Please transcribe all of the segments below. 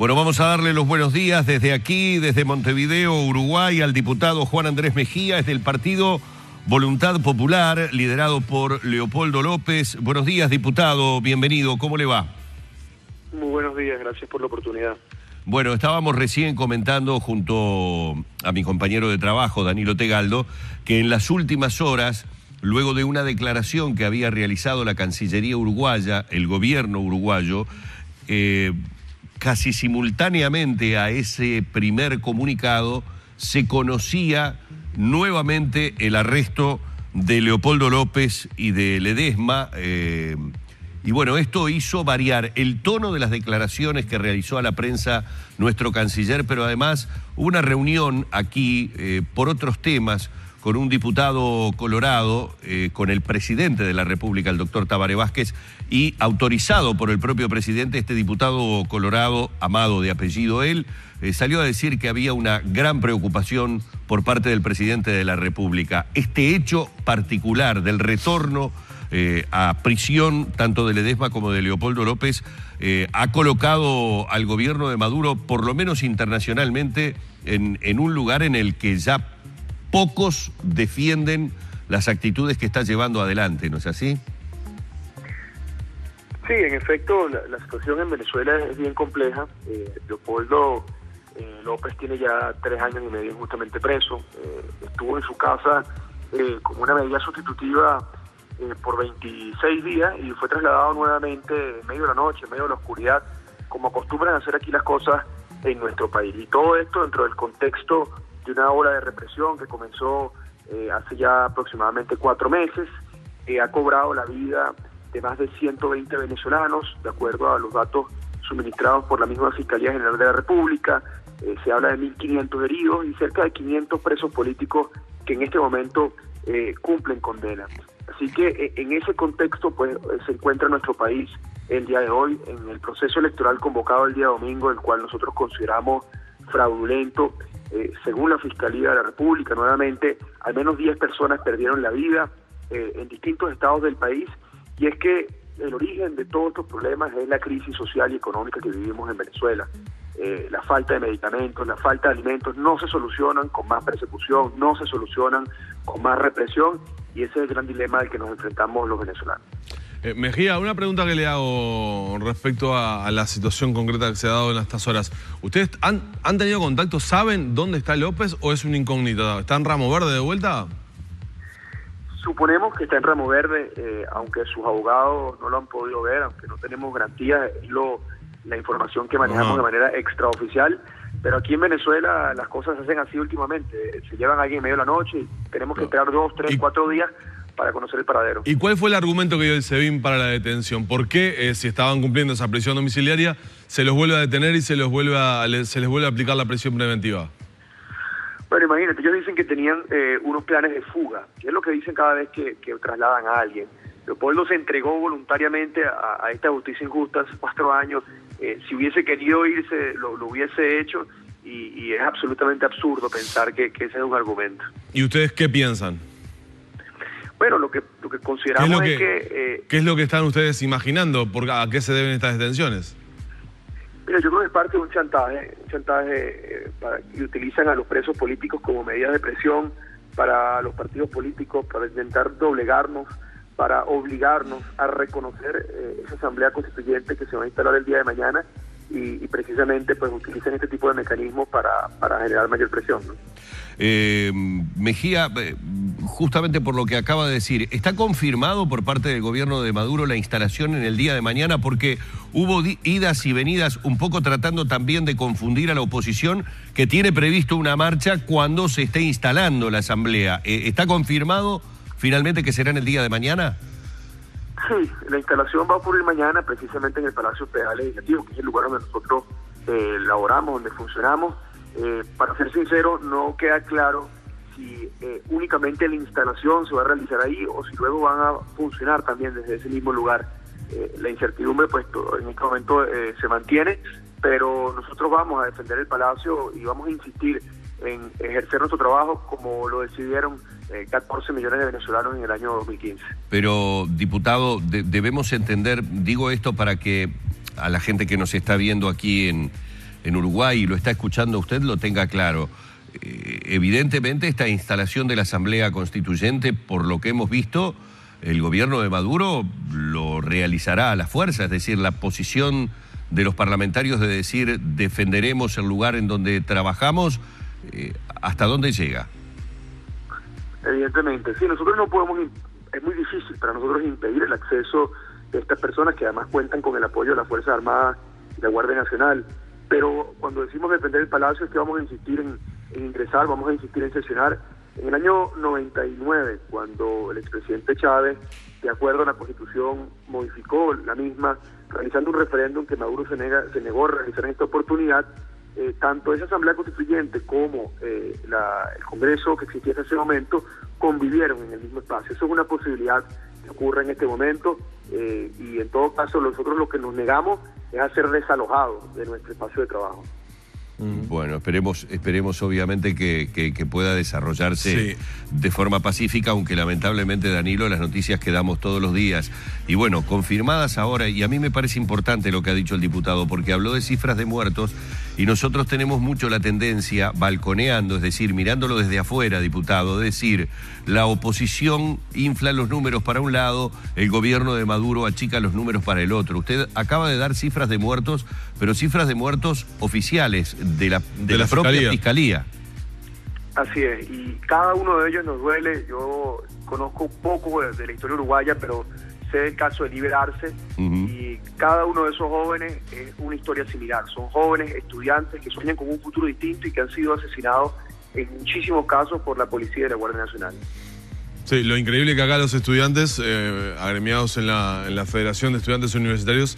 Bueno, vamos a darle los buenos días desde aquí, desde Montevideo, Uruguay, al diputado Juan Andrés Mejía, es del partido Voluntad Popular, liderado por Leopoldo López. Buenos días, diputado, bienvenido, ¿cómo le va? Muy buenos días, gracias por la oportunidad. Bueno, estábamos recién comentando junto a mi compañero de trabajo, Danilo Tegaldo, que en las últimas horas, luego de una declaración que había realizado la Cancillería uruguaya, el gobierno uruguayo, casi simultáneamente a ese primer comunicado, se conocía nuevamente el arresto de Leopoldo López y de Ledesma. Y bueno, esto hizo variar el tono de las declaraciones que realizó a la prensa nuestro canciller, pero además hubo una reunión aquí por otros temas con un diputado colorado, con el presidente de la República, el doctor Tabaré Vázquez, y autorizado por el propio presidente, este diputado colorado, Amado de apellido él, salió a decir que había una gran preocupación por parte del presidente de la República. Este hecho particular del retorno a prisión tanto de Ledesma como de Leopoldo López ha colocado al gobierno de Maduro, por lo menos internacionalmente, en un lugar en el que ya pocos defienden las actitudes que está llevando adelante, ¿no es así? Sí, en efecto, la situación en Venezuela es bien compleja. Leopoldo López tiene ya 3 años y medio justamente preso. Estuvo en su casa como una medida sustitutiva por 26 días y fue trasladado nuevamente en medio de la noche, en medio de la oscuridad, como acostumbran a hacer aquí las cosas en nuestro país. Y todo esto dentro del contexto de una ola de represión que comenzó hace ya aproximadamente 4 meses, ha cobrado la vida de más de 120 venezolanos, de acuerdo a los datos suministrados por la misma Fiscalía General de la República. Se habla de 1.500 heridos y cerca de 500 presos políticos que en este momento cumplen condena. Así que en ese contexto pues se encuentra nuestro país el día de hoy, en el proceso electoral convocado el día domingo, el cual nosotros consideramos fraudulento. Según la Fiscalía de la República, nuevamente, al menos 10 personas perdieron la vida en distintos estados del país, y es que el origen de todos estos problemas es la crisis social y económica que vivimos en Venezuela. La falta de medicamentos, la falta de alimentos no se solucionan con más persecución, no se solucionan con más represión, y ese es el gran dilema al que nos enfrentamos los venezolanos. Mejía, una pregunta que le hago respecto a la situación concreta que se ha dado en estas horas. ¿Ustedes han tenido contacto? ¿Saben dónde está López o es una incógnita? ¿Está en Ramo Verde de vuelta? Suponemos que está en Ramo Verde, aunque sus abogados no lo han podido ver, aunque no tenemos garantía, es la información que manejamos de manera extraoficial. Pero aquí en Venezuela las cosas se hacen así últimamente. Se llevan a alguien en medio de la noche y tenemos que esperar 2, 3, 4 días para conocer el paradero. ¿Y cuál fue el argumento que dio el SEBIN para la detención? ¿Por qué, si estaban cumpliendo esa prisión domiciliaria, se los vuelve a detener y se les vuelve a aplicar la prisión preventiva? Bueno, imagínate, ellos dicen que tenían unos planes de fuga, que es lo que dicen cada vez que trasladan a alguien. Leopoldo se entregó voluntariamente a esta justicia injusta hace 4 años. Si hubiese querido irse, lo hubiese hecho, y es absolutamente absurdo pensar que ese es un argumento. ¿Y ustedes qué piensan? Bueno, lo que consideramos es que... ¿Qué es lo que están ustedes imaginando? ¿A qué se deben estas detenciones? Mira, yo creo que es parte de un chantaje y utilizan a los presos políticos como medidas de presión para los partidos políticos, para intentar doblegarnos, para obligarnos a reconocer esa asamblea constituyente que se va a instalar el día de mañana, y precisamente pues utilizan este tipo de mecanismos para generar mayor presión, ¿no? Mejía, justamente por lo que acaba de decir, ¿está confirmado por parte del gobierno de Maduro la instalación en el día de mañana? Porque hubo idas y venidas un poco tratando también de confundir a la oposición, que tiene previsto una marcha cuando se esté instalando la asamblea. ¿Está confirmado finalmente que será en el día de mañana? Sí, la instalación va a ocurrir mañana precisamente en el Palacio Federal Legislativo, que es el lugar donde nosotros laboramos, donde funcionamos. Para ser sincero, no queda claro si únicamente la instalación se va a realizar ahí o si luego van a funcionar también desde ese mismo lugar. La incertidumbre pues en este momento se mantiene, pero nosotros vamos a defender el Palacio y vamos a insistir en ejercer nuestro trabajo como lo decidieron 14 millones de venezolanos en el año 2015. Pero, diputado, debemos entender, digo esto para que a la gente que nos está viendo aquí en Uruguay y lo está escuchando usted, lo tenga claro. Evidentemente esta instalación de la Asamblea Constituyente, por lo que hemos visto, el gobierno de Maduro lo realizará a la fuerza, es decir, la posición de los parlamentarios de decir defenderemos el lugar en donde trabajamos, ¿hasta dónde llega? Evidentemente, sí, nosotros no podemos, es muy difícil para nosotros impedir el acceso de estas personas que además cuentan con el apoyo de las Fuerzas Armadas y la Guardia Nacional, pero cuando decimos defender el Palacio es que vamos a insistir en ingresar, vamos a insistir en sesionar. En el año 99, cuando el expresidente Chávez, de acuerdo a la Constitución, modificó la misma, realizando un referéndum que Maduro se negó a realizar en esta oportunidad, tanto esa Asamblea Constituyente como el Congreso que existía en ese momento convivieron en el mismo espacio. Eso es una posibilidad que ocurre en este momento y en todo caso nosotros lo que nos negamos es a ser desalojados de nuestro espacio de trabajo. Bueno, esperemos obviamente que pueda desarrollarse de forma pacífica, aunque lamentablemente, Danilo, las noticias que damos todos los días, y bueno, confirmadas ahora, y a mí me parece importante lo que ha dicho el diputado, porque habló de cifras de muertos, y nosotros tenemos mucho la tendencia, balconeando, es decir, mirándolo desde afuera, diputado, es decir, la oposición infla los números para un lado, el gobierno de Maduro achica los números para el otro. Usted acaba de dar cifras de muertos, pero cifras de muertos oficiales de la propia Fiscalía. Así es, y cada uno de ellos nos duele. Yo conozco un poco de la historia uruguaya, pero sé el caso de Liberarse, y cada uno de esos jóvenes es una historia similar. Son jóvenes estudiantes que sueñan con un futuro distinto y que han sido asesinados en muchísimos casos por la policía y la Guardia Nacional. Sí, lo increíble que acá los estudiantes, agremiados en la Federación de Estudiantes Universitarios,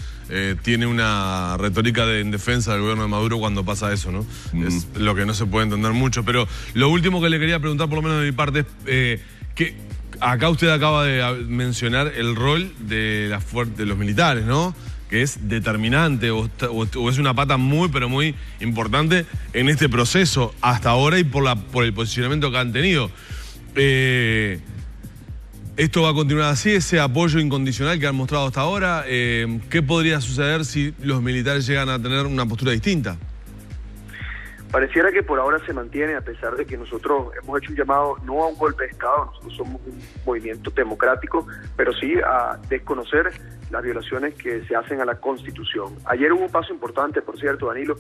tiene una retórica en defensa del gobierno de Maduro cuando pasa eso, ¿no? Es lo que no se puede entender mucho. Pero lo último que le quería preguntar, por lo menos de mi parte, es que acá usted acaba de mencionar el rol de los militares, ¿no? Que es determinante o es una pata muy, pero muy importante en este proceso hasta ahora y por el posicionamiento que han tenido. ¿Esto va a continuar así, ese apoyo incondicional que han mostrado hasta ahora? ¿Qué podría suceder si los militares llegan a tener una postura distinta? Pareciera que por ahora se mantiene, a pesar de que nosotros hemos hecho un llamado no a un golpe de Estado, nosotros somos un movimiento democrático, pero sí a desconocer las violaciones que se hacen a la Constitución. Ayer hubo un paso importante, por cierto, Danilo,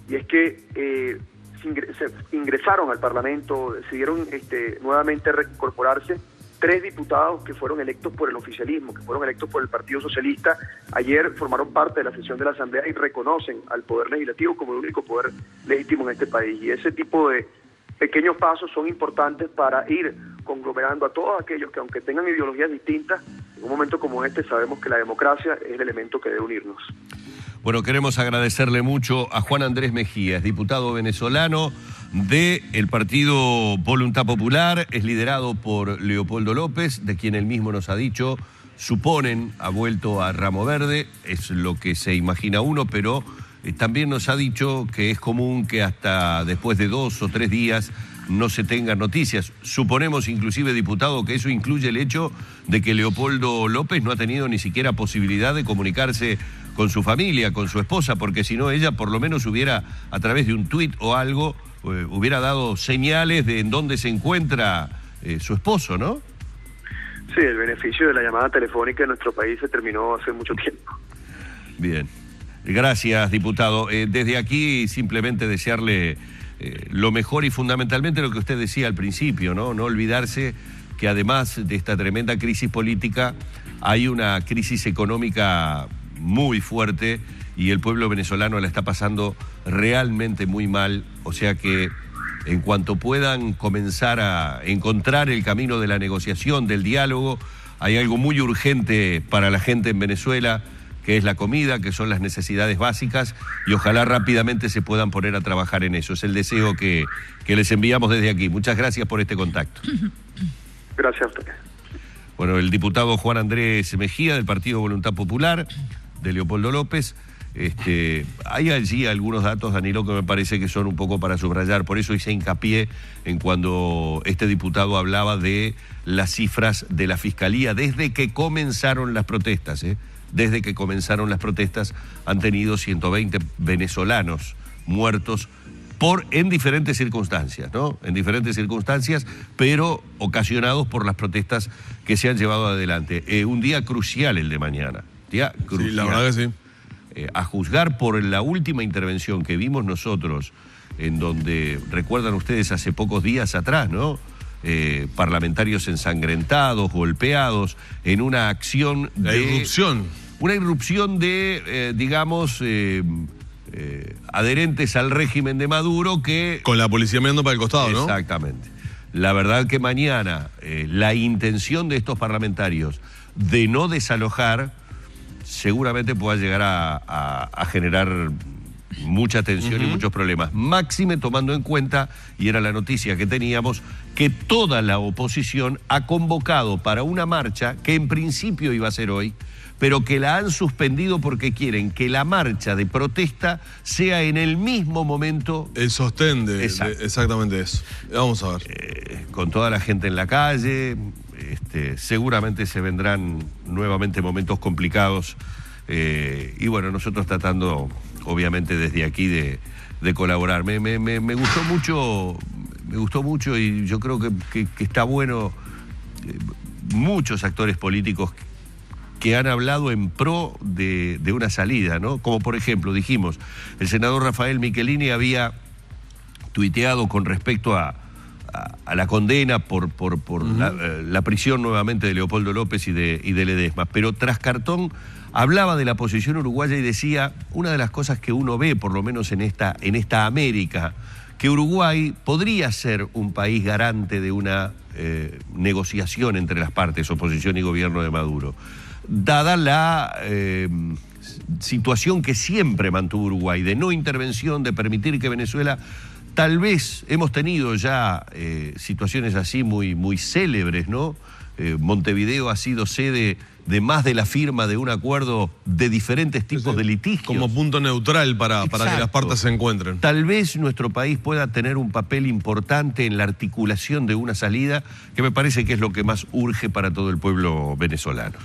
y es que se ingresaron al Parlamento, decidieron nuevamente reincorporarse 3 diputados que fueron electos por el oficialismo, que fueron electos por el Partido Socialista. Ayer formaron parte de la sesión de la Asamblea y reconocen al Poder Legislativo como el único poder legítimo en este país. Y ese tipo de pequeños pasos son importantes para ir conglomerando a todos aquellos que, aunque tengan ideologías distintas, en un momento como este sabemos que la democracia es el elemento que debe unirnos. Bueno, queremos agradecerle mucho a Juan Andrés Mejía, es diputado venezolano del partido Voluntad Popular, es liderado por Leopoldo López, de quien él mismo nos ha dicho, suponen, ha vuelto a Ramo Verde, es lo que se imagina uno, pero también nos ha dicho que es común que hasta después de 2 o 3 días no se tengan noticias. Suponemos inclusive, diputado, que eso incluye el hecho de que Leopoldo López no ha tenido ni siquiera posibilidad de comunicarse con su familia, con su esposa, porque si no ella por lo menos hubiera, a través de un tuit o algo, hubiera dado señales de en dónde se encuentra su esposo, ¿no? Sí, el beneficio de la llamada telefónica en nuestro país se terminó hace mucho tiempo. Bien. Gracias, diputado. Desde aquí simplemente desearle lo mejor y fundamentalmente lo que usted decía al principio, ¿no? No olvidarse que además de esta tremenda crisis política hay una crisis económica muy fuerte y el pueblo venezolano la está pasando realmente muy mal, o sea que en cuanto puedan comenzar a encontrar el camino de la negociación, del diálogo, hay algo muy urgente para la gente en Venezuela, que es la comida, que son las necesidades básicas, y ojalá rápidamente se puedan poner a trabajar en eso. Es el deseo que les enviamos desde aquí. Muchas gracias por este contacto. Gracias a usted. Bueno, el diputado Juan Andrés Mejía, del Partido Voluntad Popular, de Leopoldo López. Hay allí algunos datos, Danilo, que me parece que son un poco para subrayar. Por eso hice hincapié en cuando este diputado hablaba de las cifras de la Fiscalía desde que comenzaron las protestas. Desde que comenzaron las protestas han tenido 120 venezolanos muertos en diferentes circunstancias, ¿no? En diferentes circunstancias, pero ocasionados por las protestas que se han llevado adelante. Un día crucial el de mañana. Día crucial. Sí, la verdad que sí. A juzgar por la última intervención que vimos nosotros, en donde, recuerdan ustedes, hace pocos días atrás, ¿no? Parlamentarios ensangrentados, golpeados, en una acción de... La irrupción. Una irrupción de, digamos, adherentes al régimen de Maduro que... Con la policía mirando para el costado, ¿no? Exactamente. La verdad que mañana la intención de estos parlamentarios de no desalojar seguramente pueda llegar a generar mucha tensión y muchos problemas. Máxime tomando en cuenta, y era la noticia que teníamos, que toda la oposición ha convocado para una marcha que en principio iba a ser hoy, pero que la han suspendido porque quieren que la marcha de protesta sea en el mismo momento. El sostén de exactamente eso. Vamos a ver. Con toda la gente en la calle, seguramente se vendrán nuevamente momentos complicados. Y bueno, nosotros tratando, obviamente, desde aquí de colaborar. Me gustó mucho y yo creo que está bueno muchos actores políticos que han hablado en pro de una salida, ¿no? Como por ejemplo, dijimos, el senador Rafael Michelini había tuiteado con respecto a la condena por la prisión nuevamente de Leopoldo López y de Ledesma, pero tras cartón hablaba de la posición uruguaya y decía, una de las cosas que uno ve, por lo menos en esta América, que Uruguay podría ser un país garante de una negociación entre las partes, oposición y gobierno de Maduro, dada la situación que siempre mantuvo Uruguay, de no intervención, de permitir que Venezuela... Tal vez hemos tenido ya situaciones así muy célebres, ¿no? Montevideo ha sido sede de más de la firma de un acuerdo de diferentes tipos de litigios. Como punto neutral para que las partes se encuentren. Tal vez nuestro país pueda tener un papel importante en la articulación de una salida, que me parece que es lo que más urge para todo el pueblo venezolano.